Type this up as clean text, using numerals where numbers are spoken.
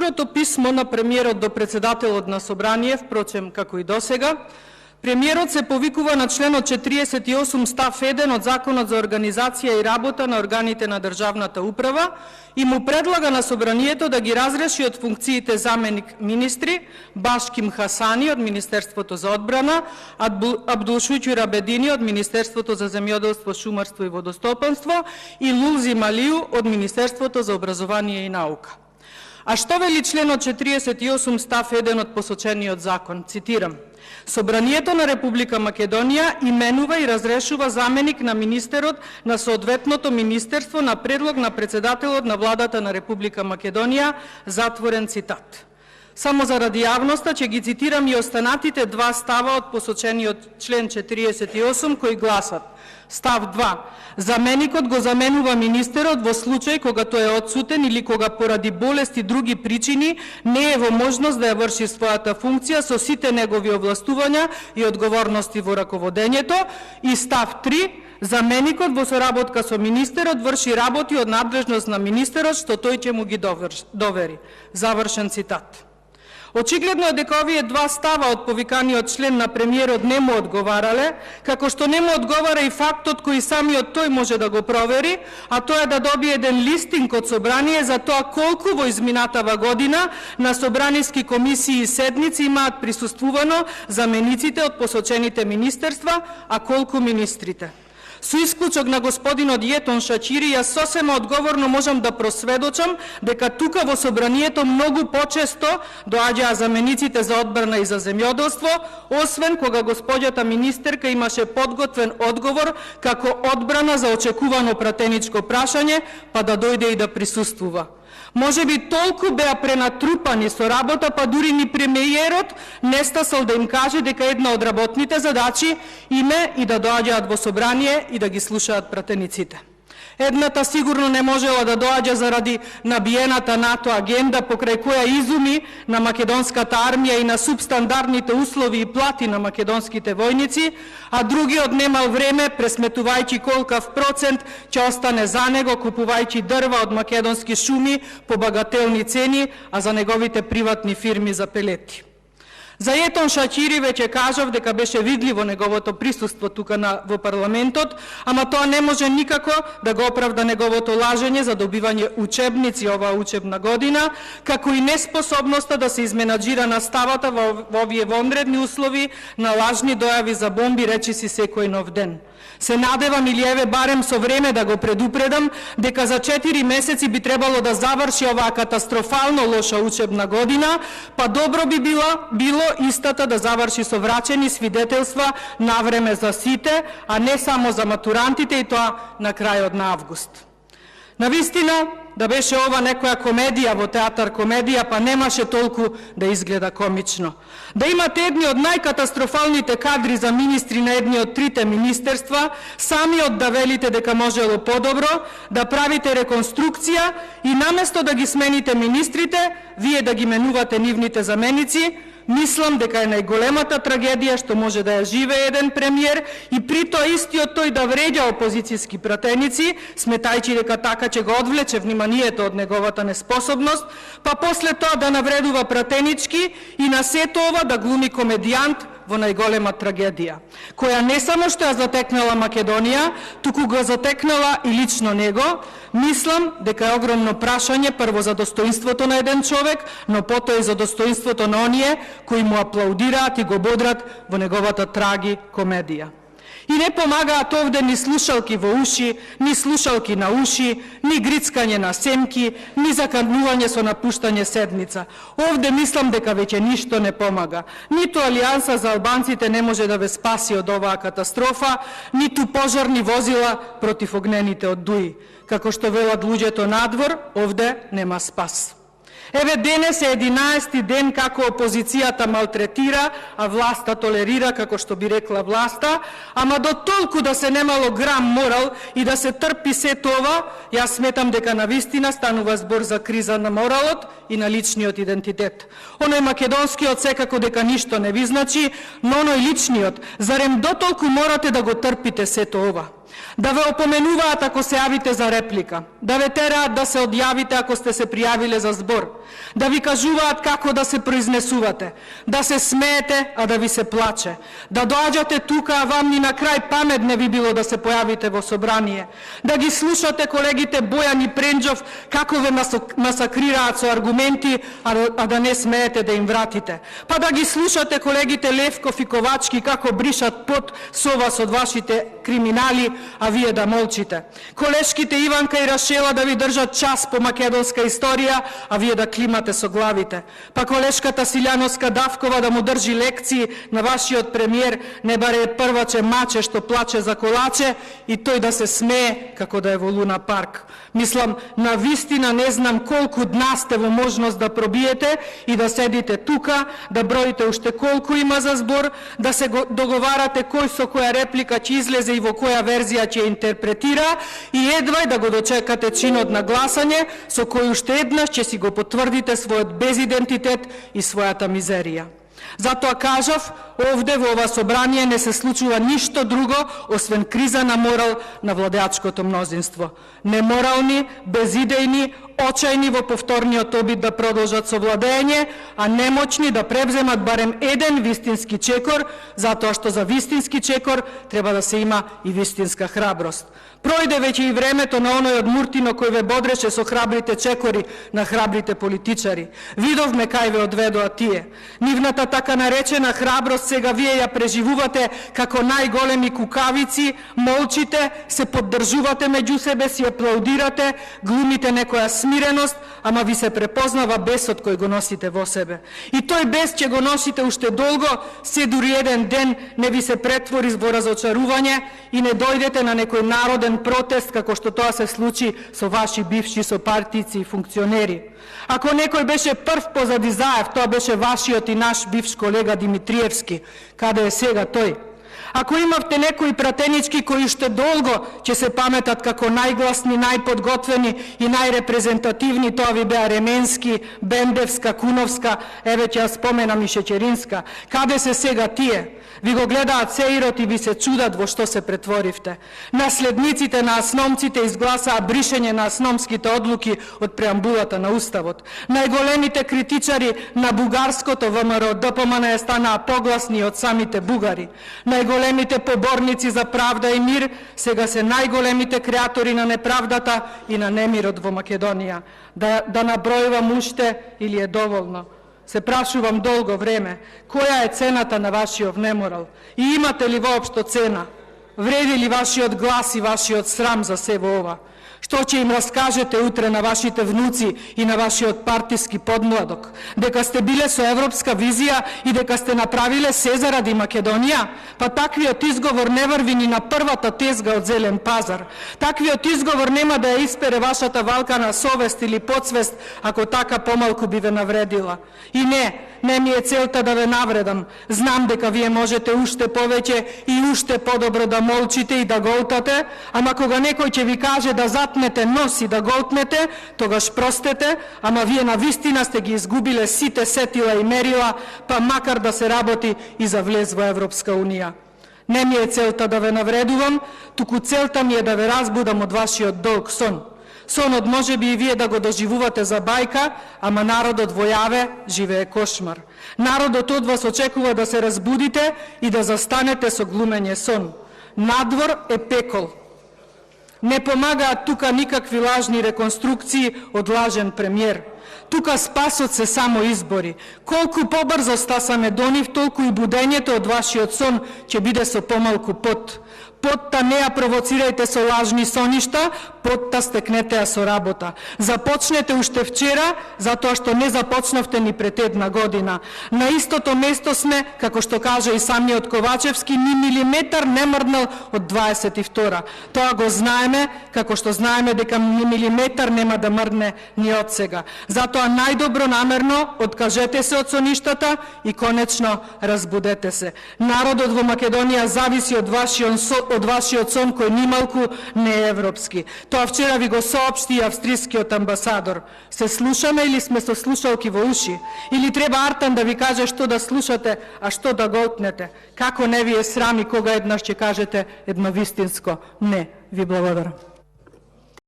вчерашното писмо на премиерот до председателот на Собрание, впрочем, како и досега, премиерот се повикува на членот 48 став 1 од Законот за организација и работа на органите на државната управа и му предлага на Собранието да ги разреши од функциите заменик министри Башким Хасани од Министерството за одбрана, Абдулшуќу Рабедини од Министерството за земјоделство, шумарство и водостопанство и Лулзи Малију од Министерството за образование и наука. А што вели членот 48 став 1 од посочениот закон? Цитирам: Собранието на Република Македонија именува и разрешува заменик на министерот на соодветното министерство на предлог на председателот на владата на Република Македонија, затворен цитат. Само заради јавноста ќе ги цитирам и останатите два става од посочениот член 48 кои гласат: став 2. Заменикот го заменува министерот во случај кога тој е одсутен или кога поради болест и други причини не е во можност да ја врши својата функција со сите негови овластувања и одговорности во раководењето. И став 3. Заменикот во соработка со министерот врши работи од надлежност на министерот што тој ќе му ги довери. Завршен цитат. Очигледно е дека овие два става од повиканиот член на премиерот не му одговарале, како што не му одговара и фактот кој самиот тој може да го провери, а тоа е да добие еден листинг од Собрание за тоа колку во изминатава година на собраниски комисии и седници имаат присуствувано замениците од посочените министерства, а колку министрите. Со исклучок на господинот Јетон Шачири, јас сосема одговорно можам да просведочам дека тука во Собранието многу почесто доаѓаа замениците за одбрана и за земјоделство, освен кога господјата министерка имаше подготвен одговор како одбрана за очекувано пратеничко прашање, па да дојде и да присуствува. Може би толку беа пренатрупани со работа, па дури ни премиерот не стасал да им каже дека една од работните задачи име и да доаѓаат во Собрание и да ги слушаат пратениците. Едната сигурно не можела да доаѓа заради набиената НАТО агенда, покрај која изуми на македонската армија и на субстандардните услови и плати на македонските војници, а другиот немал време, пресметувајќи колкав процент ќе остане за него, купувајќи дрва од македонски шуми по багателни цени, а за неговите приватни фирми за пелети. За Јетон Шачири веќе кажав дека беше видливо неговото присуство тука во парламентот, ама тоа не може никако да го оправда неговото лажење за добивање учебници оваа учебна година, како и неспособноста да се изменаџира наставата во овие вонредни услови на лажни дојави за бомби речиси секој нов ден. Се надевам или еве барем со време да го предупредам дека за 4 месеци би требало да заврши оваа катастрофално лоша учебна година, па добро би било истата да заврши со врачени свидетелства на време за сите, а не само за матурантите, и тоа на крајот на август. Навистина, да беше ова некоја комедија во театар комедија, па немаше толку да изгледа комично. Да имате едни од најкатастрофалните кадри за министри на едни од трите министерства, самиот да велите дека можело подобро, да правите реконструкција и наместо да ги смените министрите, вие да ги менувате нивните заменици. Мислам дека е најголемата трагедија што може да ја живее еден премиер и при тоа истиот тој да вреѓа опозицијски пратеници, сметајќи дека така ќе го одвлече вниманието од неговата неспособност, па после тоа да навредува пратенички и на сето ова да глуми комедијант во најголема трагедија, која не само што ја затекнала Македонија, туку го затекнала и лично него. Мислам дека е огромно прашање прво за достоинството на еден човек, но потоа и за достоинството на оние кои му аплаудираат и го бодрат во неговата траги комедија. И не помагаат овде ни слушалки во уши, ни слушалки на уши, ни грицкање на семки, ни заканување со напуштање седница. Овде мислам дека веќе ништо не помага. Ниту Алијанса за албанците не може да ве спаси од оваа катастрофа, ниту пожарни возила против огнените од Дуи. Како што велат луѓето надвор, овде нема спас. Еве денес е 11-ти ден како опозицијата малтретира, а власта толерира, како што би рекла власта, ама до толку да се немало грам морал и да се трпи сето ова, јас сметам дека навистина станува збор за криза на моралот и на личниот идентитет. Оној македонскиот секако дека ништо не ви значи, но оној личниот, зарем дотолку морате да го трпите сето ова? да ве опоменуваат ако се јавите за реплика, да ве тераат да се одјавите ако сте се пријавиле за збор, да ви кажуваат како да се произнесувате, да се смеете, а да ви се плаче, да доаѓате тука, а вам ни на крај памет не ви било да се појавите во собрание, да ги слушате колегите Бојан и Пренџов како ве масакрираат со аргументи, а да не смеете да им вратите, па да ги слушате колегите Левков и Ковачки како бришат пот со вас од вашите криминали, а вие да молчите. Колешките Иванка и Рашела да ви држат час по македонска историја, а вие да климате со главите. Па колешката Силјановска Давкова да му држи лекции на вашиот премиер, не баре прваче маче што плаче за колаче и тој да се смее како да е во Луна парк. Мислам, на вистина не знам колку дна сте во можност да пробиете и да седите тука, да броите уште колку има за збор, да се договарате кој со која реплика ќе излезе и во која верзија ќе интерпретира и едва да го дочекате чинот на гласање со кој уште еднаш ќе си го потврдите својот безидентитет и својата мизерија. Затоа кажав, овде во ова собрание не се случува ништо друго освен криза на морал на владеачкото мнозинство. Неморални, безидејни, очајни во повторниот обид да продолжат со владење, а немочни да превземат барем еден вистински чекор, затоа што за вистински чекор треба да се има и вистинска храброст. Пројде веќе и времето на оној од Муртино кој ве бодреше со храбрите чекори на храбрите политичари. Видовме кај ве одведоа тие. Нивната така наречена храброст сега вие ја преживувате како најголеми кукавици, молчите, се поддржувате меѓу себе, си аплаудирате, глумите некоја смиреност, ама ви се препознава бесот кој го носите во себе. И тој бес ќе го носите уште долго, се дури еден ден не ви се претвори во разочарување и не дојдете на некој народен протест како што тоа се случи со ваши бивши сопартици и функционери. Ако некој беше прв позади Заев, тоа беше вашиот и наш бивш колега Димитриевски. Каде е сега тој? Ако имавте некои пратенички кои уште долго ќе се паметат како најгласни, најподготвени и најрепрезентативни, тоа ви беа Ременски, Бендевска, Куновска, еве ќе ја споменам и Шеќеринска. Каде се сега тие? Ви го гледаат сеирот и ви се чудат во што се претворивте. Наследниците на асномците изгласаа бришење на асномските одлуки од преамбулата на Уставот. Најголемите критичари на бугарското ВМРО ДПМН станаа погласни од самите бугари. Најголемите поборници за правда и мир сега се најголемите креатори на неправдата и на немирот во Македонија. Да набројувам уште или е доволно? Се прашувам долго време, која е цената на вашиот неморал? И имате ли воопшто цена? Вреди ли вашиот глас и вашиот срам за се во ова? Што ќе им раскажете утре на вашите внуци и на вашиот партиски подмладок? Дека сте биле со европска визија и дека сте направиле се заради Македонија? Па таквиот изговор не врви ни на првата тезга од Зелен пазар. Таквиот изговор нема да ја испере вашата валкана совест или подсвест, ако така помалку би ве навредила. И не ми е целта да ве навредам. Знам дека вие можете уште повеќе и уште подобро да молчите и да голтате, ама кога некој ќе ви каже да затнете нос и да голтнете, тогаш простете, ама вие на вистина сте ги изгубиле сите сетила и мерила, па макар да се работи и за влез во Европска Унија. Не ми е целта да ве навредувам, туку целта ми е да ве разбудам од вашиот долг сон. Сонот може би и вие да го доживувате за бајка, ама народот во јаве живее кошмар. Народот од вас очекува да се разбудите и да застанете со глумење сон. Надвор е пекол. Не помагаат тука никакви лажни реконструкции од лажен премиер. Тука спасот се само избори. Колку побрзо стасаме до нив, толку и будењето од вашиот сон ќе биде со помалку пот. Потта не ја провоцирајте со лажни соништа, потта стекнете ја со работа. Започнете уште вчера, затоа што не започнавте ни пред една година. На истото место сме, како што каже и самиот Ковачевски, ни милиметар не мрднал од 22. Тоа го знаеме, како што знаеме дека ни милиметар нема да мрдне ни од сега. Затоа најдобронамерно откажете се од соништата и конечно разбудете се. Народот во Македонија зависи од вашиот сон кој нималку не е европски. Тоа вчера ви го соопшти и австрискиот амбасадор. Се слушаме или сме со слушалки во уши? Или треба Артан да ви каже што да слушате, а што да голтнете? Како не ви е срам и кога еднаш ќе кажете едно вистинско не? Ви благодарам.